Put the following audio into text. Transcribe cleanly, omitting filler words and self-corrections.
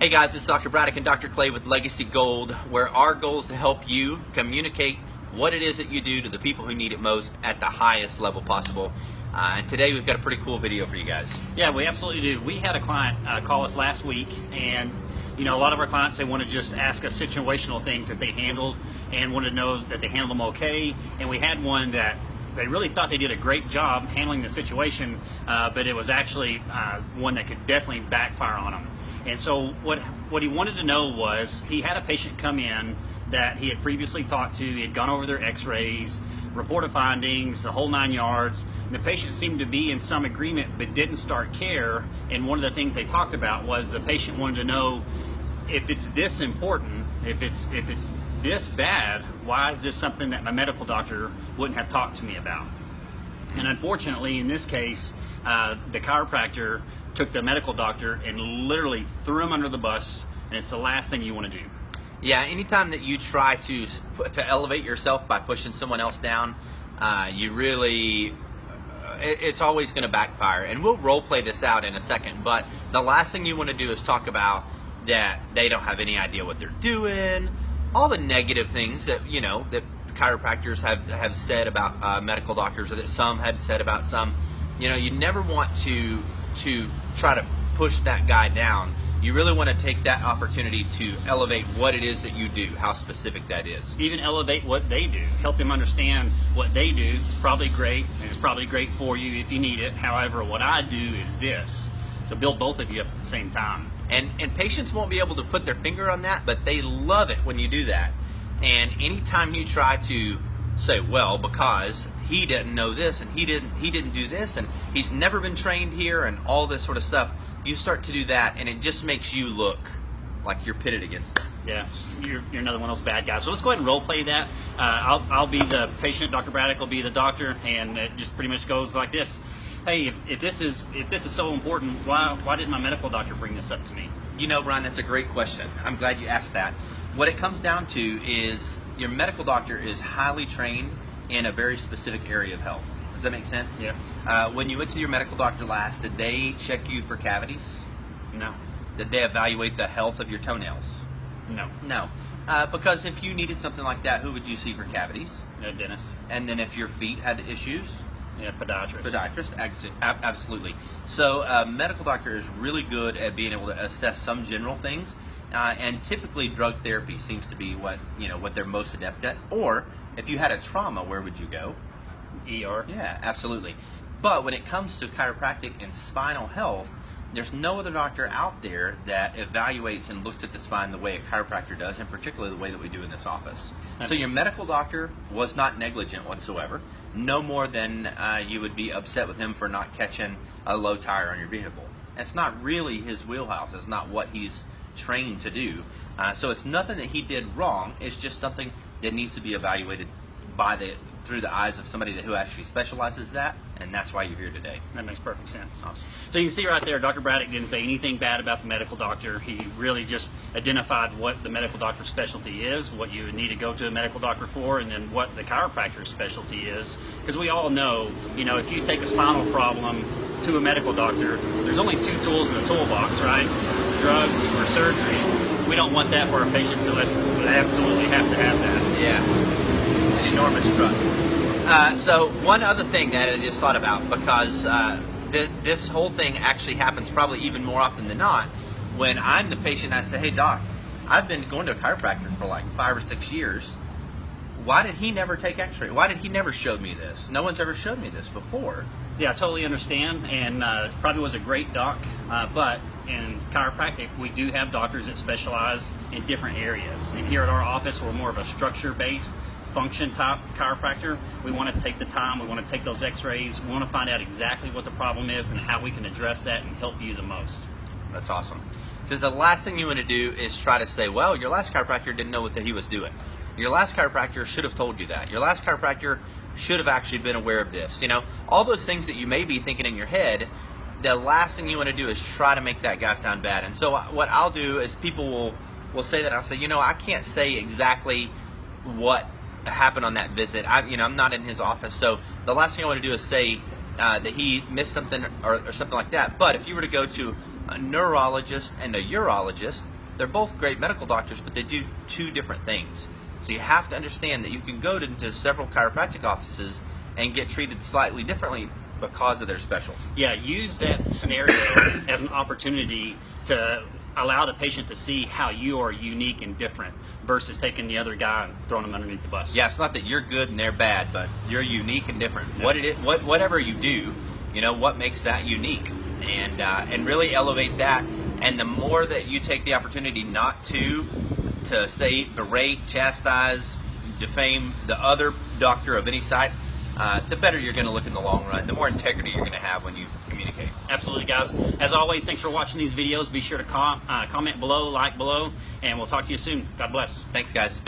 Hey guys, it's Dr. Braddock and Dr. Clay with Legacy Gold, where our goal is to help you communicate what it is that you do to the people who need it most at the highest level possible. And today we've got a pretty cool video for you guys. Yeah, we absolutely do. We had a client call us last week, and a lot of our clients, they want to just ask us situational things that they handled and wanted to know that they handled them okay. And we had one that they really thought they did a great job handling the situation, but it was actually one that could definitely backfire on them. And so what he wanted to know was, he had a patient come in that he had previously talked to. He had gone over their x-rays, reported findings, the whole 9 yards. And the patient seemed to be in some agreement but didn't start care. And one of the things they talked about was the patient wanted to know, if it's this important, if it's this bad, why is this something that my medical doctor wouldn't have talked to me about? And unfortunately, in this case, the chiropractor took the medical doctor and literally threw him under the bus, and it's the last thing you want to do. Yeah, anytime that you try to elevate yourself by pushing someone else down, it's always going to backfire. And we'll role play this out in a second, but the last thing you want to do is talk about that they don't have any idea what they're doing, all the negative things that that chiropractors have said about medical doctors, or that some had said about some. You never want to try to push that guy down. You really want to take that opportunity to elevate what it is that you do, how specific that is. Even elevate what they do, help them understand what they do. It's probably great, and it's probably great for you if you need it. However, what I do is this, to build both of you up at the same time. And patients won't be able to put their finger on that, but they love it when you do that. And anytime you try to say, well, because he didn't know this, and he didn't do this, and he's never been trained here, and all this sort of stuff, you start to do that, and it just makes you look like you're pitted against them. Yeah, you're another one of those bad guys. So let's go ahead and role play that. I'll be the patient, Dr. Braddock will be the doctor, and it just pretty much goes like this. Hey, if this is so important, why didn't my medical doctor bring this up to me? Brian, that's a great question. I'm glad you asked that. What it comes down to is your medical doctor is highly trained in a very specific area of health. Does that make sense? Yeah. When you went to your medical doctor last, did they check you for cavities? No. Did they evaluate the health of your toenails? No. No. Because if you needed something like that, who would you see for cavities? A dentist. And then if your feet had issues? Yeah, podiatrist. Podiatrist, absolutely. So a medical doctor is really good at being able to assess some general things, and typically drug therapy seems to be what they're most adept at. Or if you had a trauma, where would you go? ER. Yeah, absolutely. But when it comes to chiropractic and spinal health, there's no other doctor out there that evaluates and looks at the spine the way a chiropractor does, and particularly the way that we do in this office. So your medical doctor was not negligent whatsoever, no more than you would be upset with him for not catching a low tire on your vehicle. It's not really his wheelhouse. It's not what he's trained to do. So it's nothing that he did wrong. It's just something that needs to be evaluated through the eyes of somebody who actually specializes that, and that's why you're here today. That makes perfect sense. Awesome. So you can see right there, Dr. Braddock didn't say anything bad about the medical doctor. He really just identified what the medical doctor's specialty is, what you would need to go to a medical doctor for, and then what the chiropractor's specialty is. Because we all know, if you take a spinal problem to a medical doctor, there's only two tools in the toolbox, right? Drugs or surgery. We don't want that for our patients unless we absolutely have to have that. Yeah. Enormous truck. So one other thing that I just thought about, because this whole thing actually happens probably even more often than not, when I'm the patient, I say, hey doc, I've been going to a chiropractor for like 5 or 6 years. Why did he never take x-ray? Why did he never show me this? No one's ever showed me this before. Yeah, I totally understand, and probably was a great doc, but in chiropractic, we do have doctors that specialize in different areas. And here at our office, we're more of a structure-based, function type chiropractor. We want to take the time, we want to take those x-rays, we want to find out exactly what the problem is and how we can address that and help you the most. That's awesome. Because the last thing you want to do is try to say, well, your last chiropractor didn't know what he was doing. Your last chiropractor should have told you that. Your last chiropractor should have actually been aware of this. All those things that you may be thinking in your head, the last thing you want to do is try to make that guy sound bad. And so what I'll do is people will say that. I'll say, I can't say exactly what happened on that visit. I'm not in his office, so the last thing I want to do is say that he missed something or something like that. But if you were to go to a neurologist and a urologist, they're both great medical doctors, but they do two different things. So you have to understand that you can go to several chiropractic offices and get treated slightly differently because of their specialty. Yeah, use that scenario as an opportunity to allow the patient to see how you are unique and different versus taking the other guy and throwing him underneath the bus. Yeah, it's not that you're good and they're bad, but you're unique and different. Yeah. Whatever you do, you know, what makes that unique, and really elevate that. And the more that you take the opportunity not to say, berate, chastise, defame the other doctor of any side, the better you're going to look in the long run, the more integrity you're going to have when you communicate. Absolutely, guys. As always, thanks for watching these videos. Be sure to comment below, like below, and we'll talk to you soon. God bless. Thanks, guys.